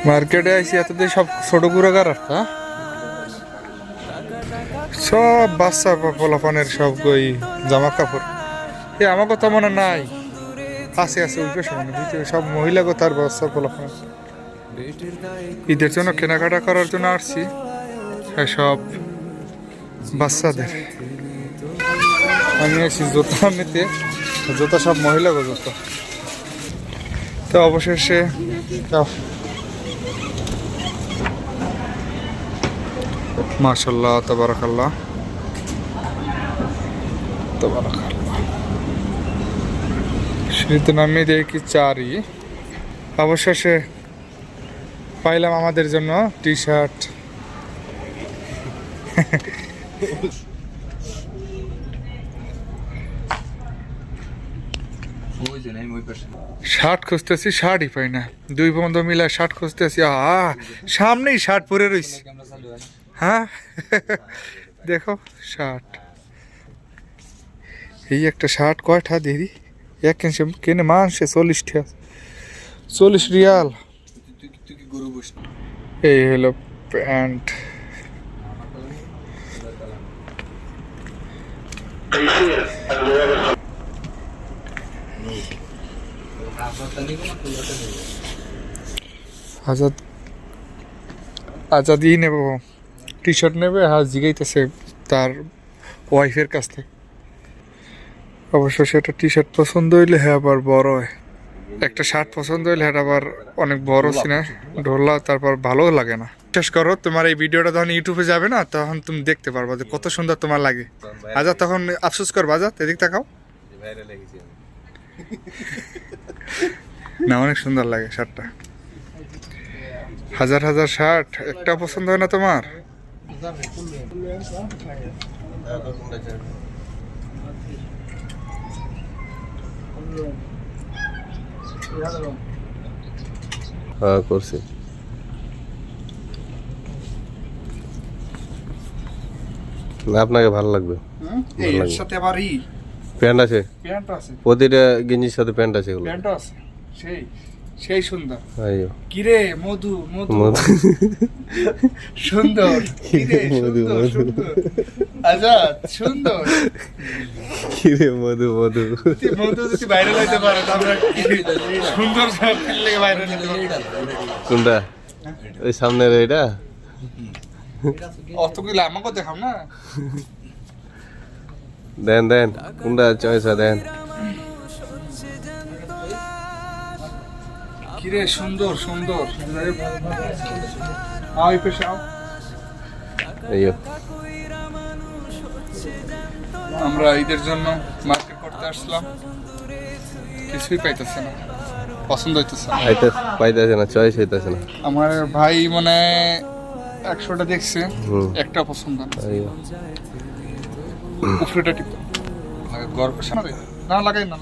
মার্কেটে আইসি এত সব ছোট গুড়াগার সব বাচ্চা পোলাপানের সব গই জামা কাপড় আমার কথা মনে নাই আছে আছে ওই পেশা মনে সব মহিলা তার বাচ্চা পোলাপান ঈদের জন্য কেনাকাটা করার জন্য আসছি সব বাচ্চাদের আমি আছি জুতা নিতে জুতা সব মহিলা জুতা তো অবশেষে মাশাআল্লাহ তাবারাকাল্লাহ তাবারাকাল্লাহ সিঁড়িতে নামিয়ে দেখি চারি অবশেষে পাইলাম আমাদের জন্য টি শার্ট শার্ট খুঁজতেছি শার্টই পাই না দুই বন্ধু মিলে শার্ট খুঁজতেছি সামনেই শার্ট পরে রয়েছে হ্যাঁ দেখো শার্ট এই একটা শার্ট কয়টা দিদি এক কেনে মানছে 40 রিয়াল এই হলো প্যান্ট আজাদই নেব টি শার্ট নেবে জিগাইতেছে তার ওয়াইফের কাছ থেকে অবশ্য সেটা টি শার্ট পছন্দ হইলে আবার বড় হয় একটা শার্ট পছন্দ হইলে আবার অনেক বড় সিনা ঢোলা তারপর ভালো লাগে না বিশ্বাস করো তোমার এই ভিডিওটা যখন ইউটিউবে যাবে না তখন তুমি দেখতে পারবা যে কত সুন্দর তোমার লাগে আজাদ তখন আফসোস করবা আজাদ এদিক তাকাও না অনেক সুন্দর লাগে শার্টটা হাজার হাজার শার্ট একটা পছন্দ হয় না তোমার করছি না আপনাকে ভালো লাগবে এর সাথে আবার প্যান্ট আছে প্রতিটা গেঞ্জির সাথে প্যান্ট আছে সেই সেই সুন্দর আইয়ো কিরে মধু সুন্দর কিরে সুন্দর আজাদ সুন্দর কিরে মধু যদি বাইরে লাইতে পারে আমরা সুন্দর সব কিনলে বাইরে নিতে পারবো কোনটা ওই সামনের এইটা অতগুলো আমাকে দেখাও না দেন কোনটা চয়েস দেন কিরে সুন্দর এই পেশা আইয়ো আমরা ঈদের জন্য মার্কেট করতে আসলাম কিছুই পাইতেছে না পছন্দ হইতেছে না পাইতেছে না চয়েস হইতেছে না আমার ভাই মানে 100টা দেখছে একটা পছন্দ না উপরেটা টিপ গর্ব না লাগাই না